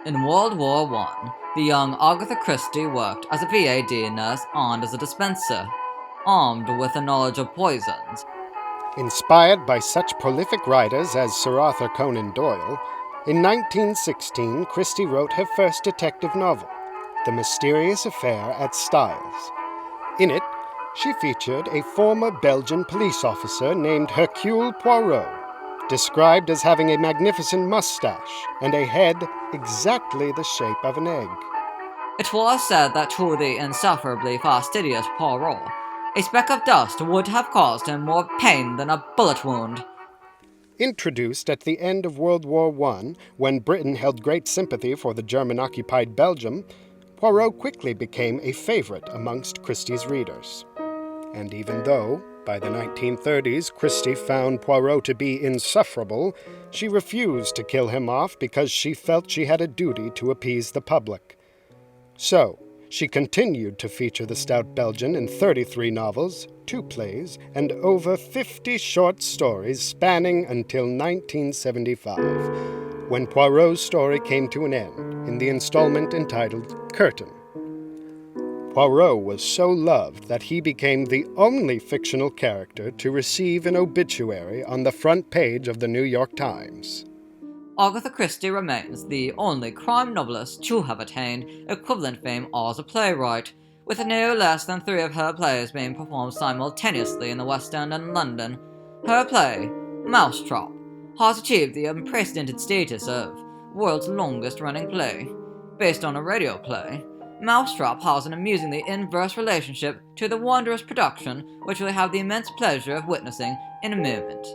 In World War I, the young Agatha Christie worked as a PAD nurse and as a dispenser, armed with a knowledge of poisons. Inspired by such prolific writers as Sir Arthur Conan Doyle, in 1916 Christie wrote her first detective novel, The Mysterious Affair at Styles. In it, she featured a former Belgian police officer named Hercule Poirot, described as having a magnificent mustache and a head exactly the shape of an egg. It was said that to the insufferably fastidious Poirot, a speck of dust would have caused him more pain than a bullet wound. Introduced at the end of World War I, when Britain held great sympathy for the German-occupied Belgium, Poirot quickly became a favorite amongst Christie's readers. And even though, by the 1930s, Christie found Poirot to be insufferable, she refused to kill him off because she felt she had a duty to appease the public. So, she continued to feature the stout Belgian in 33 novels, 2 plays, and over 50 short stories spanning until 1975, when Poirot's story came to an end in the installment entitled Curtain. Poirot was so loved that he became the only fictional character to receive an obituary on the front page of the New York Times. Agatha Christie remains the only crime novelist to have attained equivalent fame as a playwright, with no less than 3 of her plays being performed simultaneously in the West End and London. Her play, Mousetrap, has achieved the unprecedented status of world's longest-running play. Based on a radio play, Mousetrap has an amusingly inverse relationship to the wondrous production, which we'll have the immense pleasure of witnessing in a moment.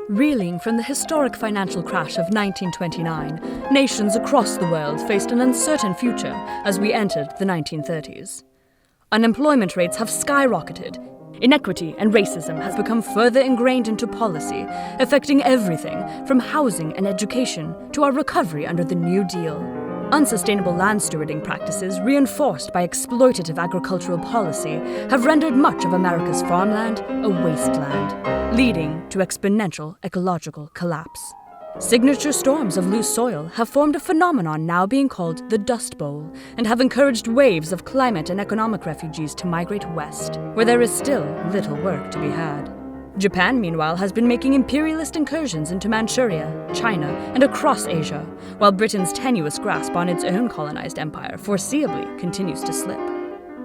Reeling from the historic financial crash of 1929, nations across the world faced an uncertain future as we entered the 1930s. Unemployment rates have skyrocketed. Inequity and racism has become further ingrained into policy, affecting everything from housing and education to our recovery under the New Deal. Unsustainable land stewarding practices, reinforced by exploitative agricultural policy, have rendered much of America's farmland a wasteland, leading to exponential ecological collapse. Signature storms of loose soil have formed a phenomenon now being called the Dust Bowl, and have encouraged waves of climate and economic refugees to migrate west, where there is still little work to be had. Japan, meanwhile, has been making imperialist incursions into Manchuria, China, and across Asia, while Britain's tenuous grasp on its own colonized empire foreseeably continues to slip.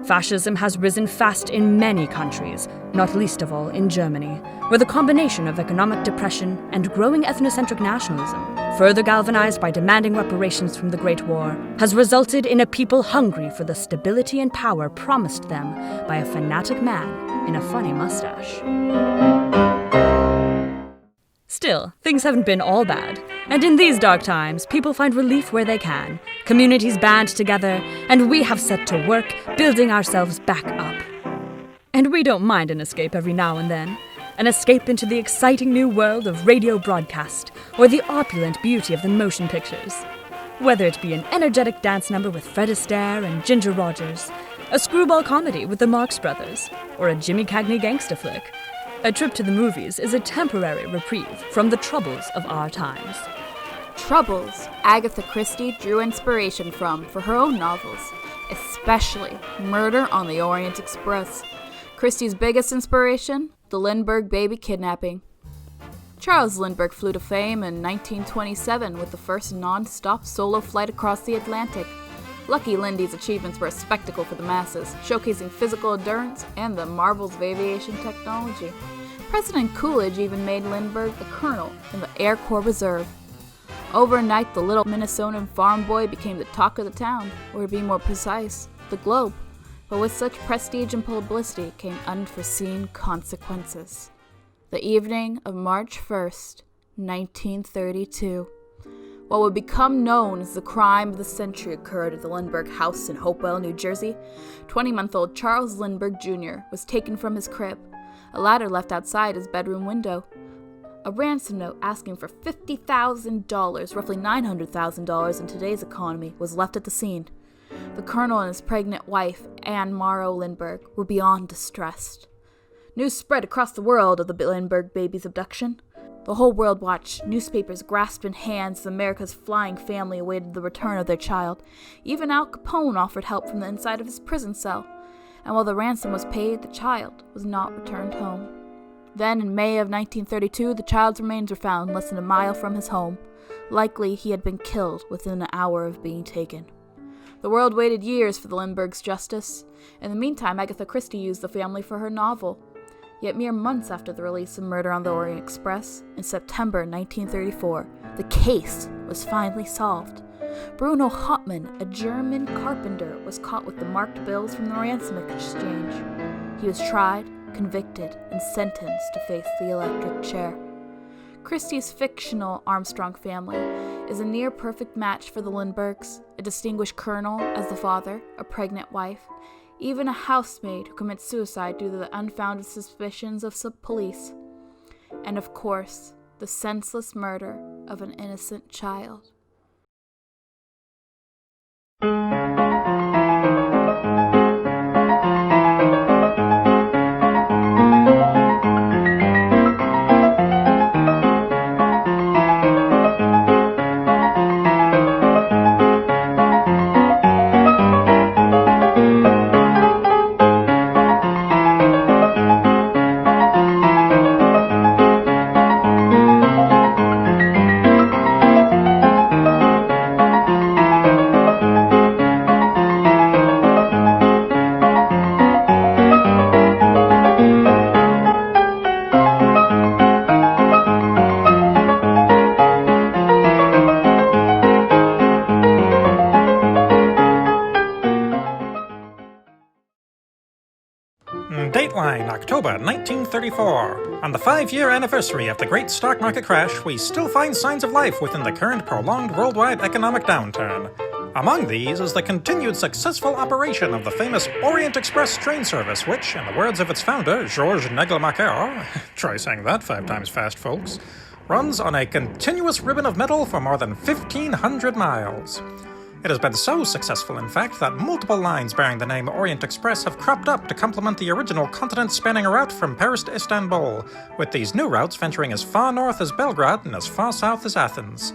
Fascism has risen fast in many countries, not least of all in Germany, where the combination of economic depression and growing ethnocentric nationalism, further galvanized by demanding reparations from the Great War, has resulted in a people hungry for the stability and power promised them by a fanatic man in a funny mustache. Still, things haven't been all bad, and in these dark times, people find relief where they can, communities band together, and we have set to work building ourselves back up. And we don't mind an escape every now and then, an escape into the exciting new world of radio broadcast, or the opulent beauty of the motion pictures. Whether it be an energetic dance number with Fred Astaire and Ginger Rogers, a screwball comedy with the Marx Brothers, or a Jimmy Cagney gangster flick, a trip to the movies is a temporary reprieve from the troubles of our times. Troubles Agatha Christie drew inspiration from for her own novels, especially Murder on the Orient Express. Christie's biggest inspiration, the Lindbergh Baby kidnapping. Charles Lindbergh flew to fame in 1927 with the first non-stop solo flight across the Atlantic. Lucky Lindy's achievements were a spectacle for the masses, showcasing physical endurance and the marvels of aviation technology. President Coolidge even made Lindbergh a colonel in the Air Corps Reserve. Overnight, the little Minnesotan farm boy became the talk of the town, or to be more precise, the globe. But with such prestige and publicity came unforeseen consequences. The evening of March 1st, 1932. What would become known as the crime of the century occurred at the Lindbergh house in Hopewell, New Jersey. 20-month-old Charles Lindbergh Jr. was taken from his crib, a ladder left outside his bedroom window. A ransom note asking for $50,000, roughly $900,000 in today's economy, was left at the scene. The colonel and his pregnant wife, Anne Morrow Lindbergh, were beyond distressed. News spread across the world of the Lindbergh baby's abduction. The whole world watched. Newspapers grasped in hands as America's flying family awaited the return of their child. Even Al Capone offered help from the inside of his prison cell. And while the ransom was paid, the child was not returned home. Then, in May of 1932, the child's remains were found less than a mile from his home. Likely, he had been killed within an hour of being taken. The world waited years for the Lindberghs' justice. In the meantime, Agatha Christie used the family for her novel. Yet mere months after the release of Murder on the Orient Express, in September 1934, the case was finally solved. Bruno Hauptmann, a German carpenter, was caught with the marked bills from the ransom exchange. He was tried, convicted, and sentenced to face the electric chair. Christie's fictional Armstrong family is a near-perfect match for the Lindberghs, a distinguished colonel as the father, a pregnant wife, even a housemaid who commits suicide due to the unfounded suspicions of some police, and of course, the senseless murder of an innocent child. Dateline, October 1934. On the 5-year anniversary of the great stock market crash, we still find signs of life within the current prolonged worldwide economic downturn. Among these is the continued successful operation of the famous Orient Express train service, which, in the words of its founder, Georges Nagelmacher, try saying that 5 times fast, folks, runs on a continuous ribbon of metal for more than 1,500 miles. It has been so successful, in fact, that multiple lines bearing the name Orient Express have cropped up to complement the original continent-spanning route from Paris to Istanbul, with these new routes venturing as far north as Belgrade and as far south as Athens.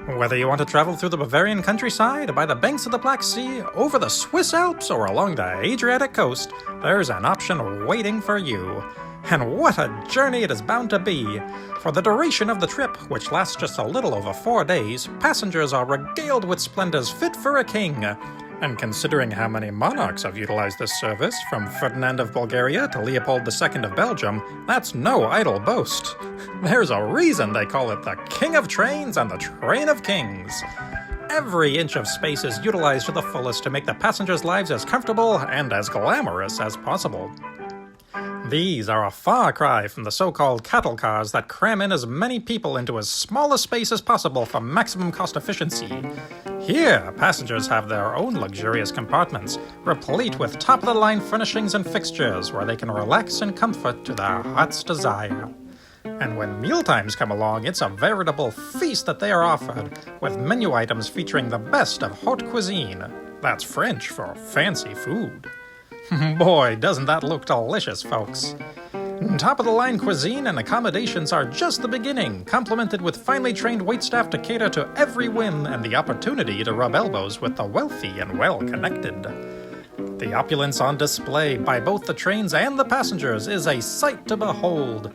Whether you want to travel through the Bavarian countryside, by the banks of the Black Sea, over the Swiss Alps, or along the Adriatic coast, there's an option waiting for you. And what a journey it is bound to be! For the duration of the trip, which lasts just a little over 4 days, passengers are regaled with splendors fit for a king. And considering how many monarchs have utilized this service, from Ferdinand of Bulgaria to Leopold II of Belgium, that's no idle boast. There's a reason they call it the King of Trains and the Train of Kings. Every inch of space is utilized to the fullest to make the passengers' lives as comfortable and as glamorous as possible. These are a far cry from the so-called cattle cars that cram in as many people into as small a space as possible for maximum cost efficiency. Here, passengers have their own luxurious compartments, replete with top-of-the-line furnishings and fixtures where they can relax in comfort to their heart's desire. And when mealtimes come along, it's a veritable feast that they are offered, with menu items featuring the best of haute cuisine. That's French for fancy food. Boy, doesn't that look delicious, folks. Top-of-the-line cuisine and accommodations are just the beginning, complemented with finely trained waitstaff to cater to every whim and the opportunity to rub elbows with the wealthy and well-connected. The opulence on display by both the trains and the passengers is a sight to behold.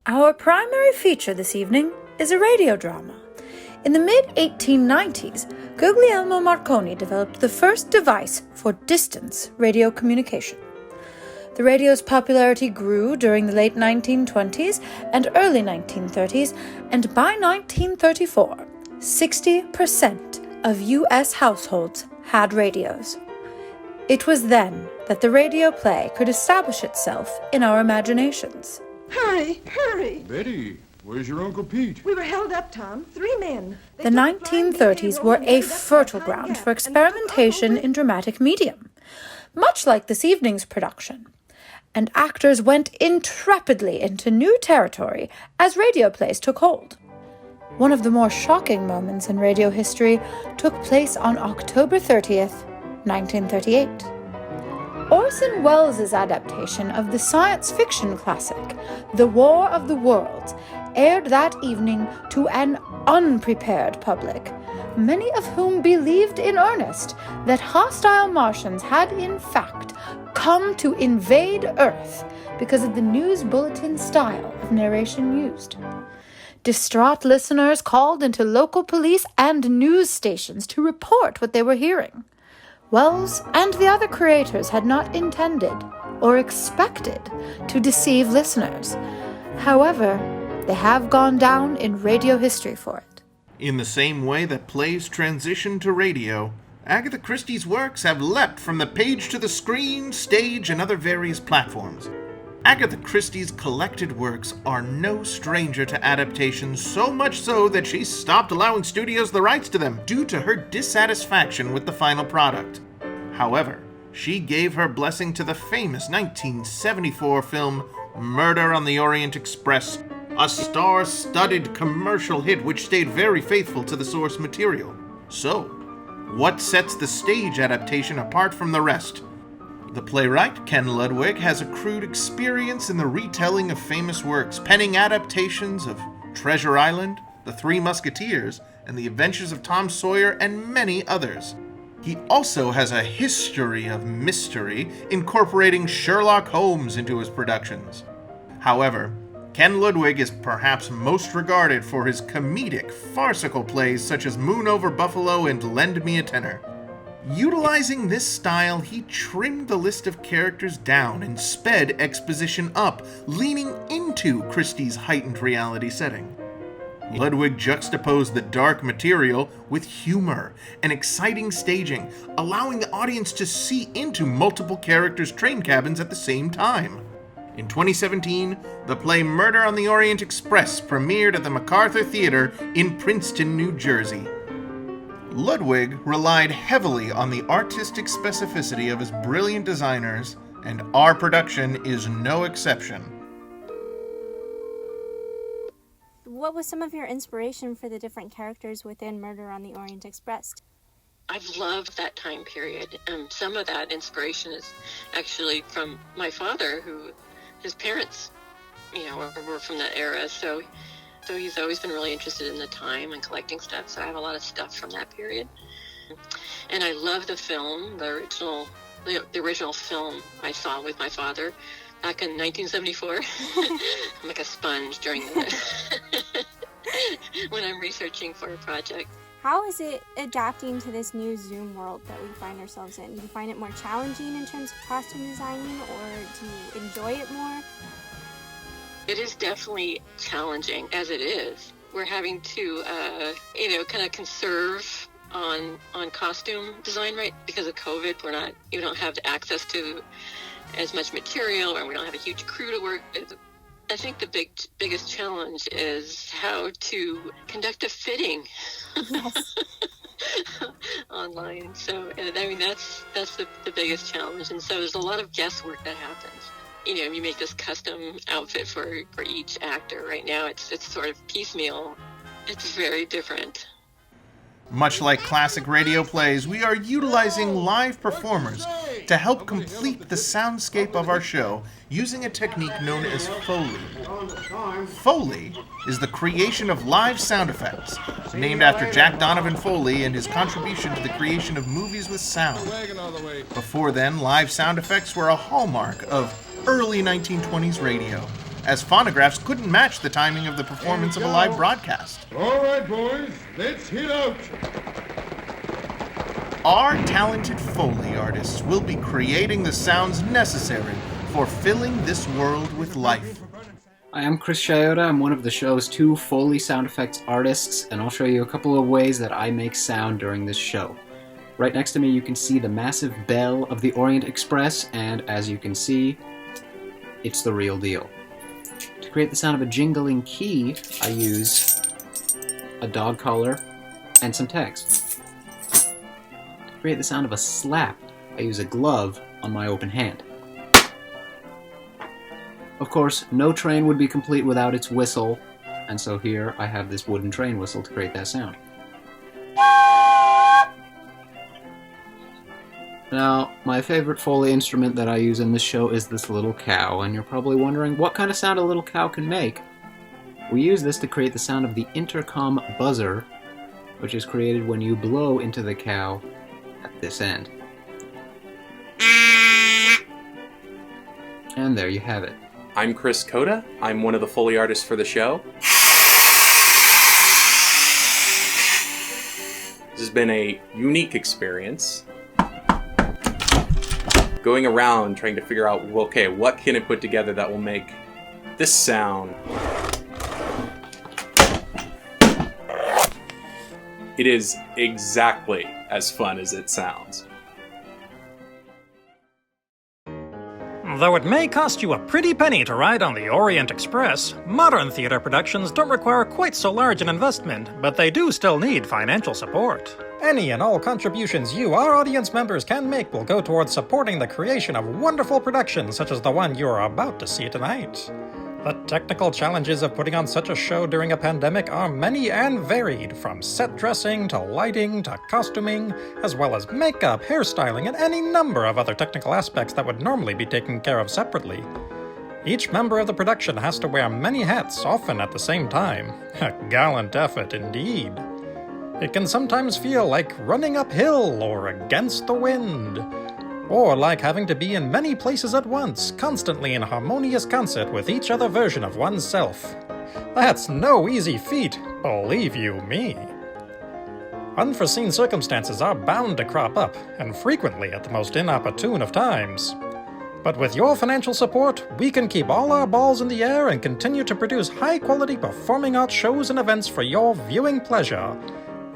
Our primary feature this evening is a radio drama. In the mid-1890s, Guglielmo Marconi developed the first device for distance radio communication. The radio's popularity grew during the late 1920s and early 1930s, and by 1934, 60% of U.S. households had radios. It was then that the radio play could establish itself in our imaginations. Hurry, hurry! Betty, where's your Uncle Pete? We were held up, Tom. 3 men. The 1930s were a fertile ground for experimentation in dramatic medium, much like this evening's production. And actors went intrepidly into new territory as radio plays took hold. One of the more shocking moments in radio history took place on October 30th, 1938. Orson Welles' adaptation of the science fiction classic, The War of the Worlds, aired that evening to an unprepared public, many of whom believed in earnest that hostile Martians had in fact come to invade Earth because of the news bulletin style of narration used. Distraught listeners called into local police and news stations to report what they were hearing. Wells and the other creators had not intended or expected to deceive listeners. However, they have gone down in radio history for it. In the same way that plays transition to radio, Agatha Christie's works have leapt from the page to the screen, stage, and other various platforms. Agatha Christie's collected works are no stranger to adaptations, so much so that she stopped allowing studios the rights to them due to her dissatisfaction with the final product. However, she gave her blessing to the famous 1974 film Murder on the Orient Express, a star-studded commercial hit which stayed very faithful to the source material. So, what sets the stage adaptation apart from the rest? The playwright, Ken Ludwig, has accrued experience in the retelling of famous works, penning adaptations of Treasure Island, The Three Musketeers, and The Adventures of Tom Sawyer, and many others. He also has a history of mystery, incorporating Sherlock Holmes into his productions. However, Ken Ludwig is perhaps most regarded for his comedic, farcical plays such as Moon Over Buffalo and Lend Me a Tenor. Utilizing this style, he trimmed the list of characters down and sped exposition up, leaning into Christie's heightened reality setting. Ludwig juxtaposed the dark material with humor and exciting staging, allowing the audience to see into multiple characters' train cabins at the same time. In 2017, the play Murder on the Orient Express premiered at the MacArthur Theatre in Princeton, New Jersey. Ludwig relied heavily on the artistic specificity of his brilliant designers, and our production is no exception. What was some of your inspiration for the different characters within Murder on the Orient Express? I've loved that time period. Some of that inspiration is actually from my father, who his parents, were from that era. So he's always been really interested in the time and collecting stuff. So I have a lot of stuff from that period. And I love the film, the original film I saw with my father back in 1974. I'm like a sponge during when I'm researching for a project. How is it adapting to this new Zoom world that we find ourselves in? Do you find it more challenging in terms of costume designing, or do you enjoy it more? It is definitely challenging, as it is. We're having to, kind of conserve on costume design, right? Because of COVID, we don't have access to as much material, or we don't have a huge crew to work with. I think the biggest challenge is how to conduct a fitting Yes. online. So, that's the biggest challenge. And so there's a lot of guesswork that happens. You make this custom outfit for each actor. Right now, it's sort of piecemeal. It's very different. Much like classic radio plays, we are utilizing live performers to help complete the soundscape of our show using a technique known as Foley. Foley is the creation of live sound effects, named after Jack Donovan Foley and his contribution to the creation of movies with sound. Before then, live sound effects were a hallmark of early 1920s radio, as phonographs couldn't match the timing of the performance of a live broadcast. All right, boys, let's hit out. Our talented Foley artists will be creating the sounds necessary for filling this world with life. Hi, I'm Chris Chiota. I'm one of the show's 2 Foley sound effects artists, and I'll show you a couple of ways that I make sound during this show. Right next to me you can see the massive bell of the Orient Express, and as you can see, it's the real deal. To create the sound of a jingling key, I use a dog collar and some text. To create the sound of a slap, I use a glove on my open hand. Of course, no train would be complete without its whistle, and so here I have this wooden train whistle to create that sound. Now, my favorite Foley instrument that I use in this show is this little cow, and you're probably wondering what kind of sound a little cow can make. We use this to create the sound of the intercom buzzer, which is created when you blow into the cow at this end. And there you have it. I'm Chris Coda. I'm one of the Foley artists for the show. This has been a unique experience. Going around trying to figure out, okay, what can I put together that will make this sound? It is exactly as fun as it sounds. Though it may cost you a pretty penny to ride on the Orient Express, modern theater productions don't require quite so large an investment, but they do still need financial support. Any and all contributions you, our audience members, can make will go towards supporting the creation of wonderful productions such as the one you're about to see tonight. The technical challenges of putting on such a show during a pandemic are many and varied, from set dressing to lighting to costuming, as well as makeup, hairstyling, and any number of other technical aspects that would normally be taken care of separately. Each member of the production has to wear many hats, often at the same time. A gallant effort indeed. It can sometimes feel like running uphill or against the wind, or like having to be in many places at once, constantly in harmonious concert with each other version of oneself. That's no easy feat, believe you me. Unforeseen circumstances are bound to crop up, and frequently at the most inopportune of times. But with your financial support, we can keep all our balls in the air and continue to produce high-quality performing arts shows and events for your viewing pleasure.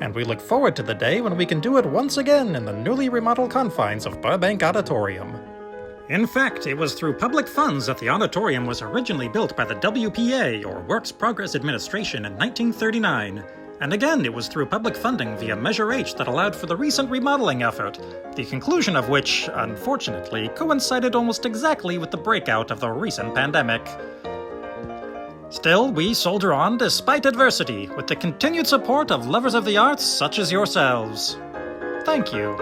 And we look forward to the day when we can do it once again in the newly remodeled confines of Burbank Auditorium. In fact, it was through public funds that the auditorium was originally built by the WPA, or Works Progress Administration, in 1939. And again, it was through public funding via Measure H that allowed for the recent remodeling effort, the conclusion of which, unfortunately, coincided almost exactly with the breakout of the recent pandemic. Still, we soldier on despite adversity, with the continued support of lovers of the arts such as yourselves. Thank you.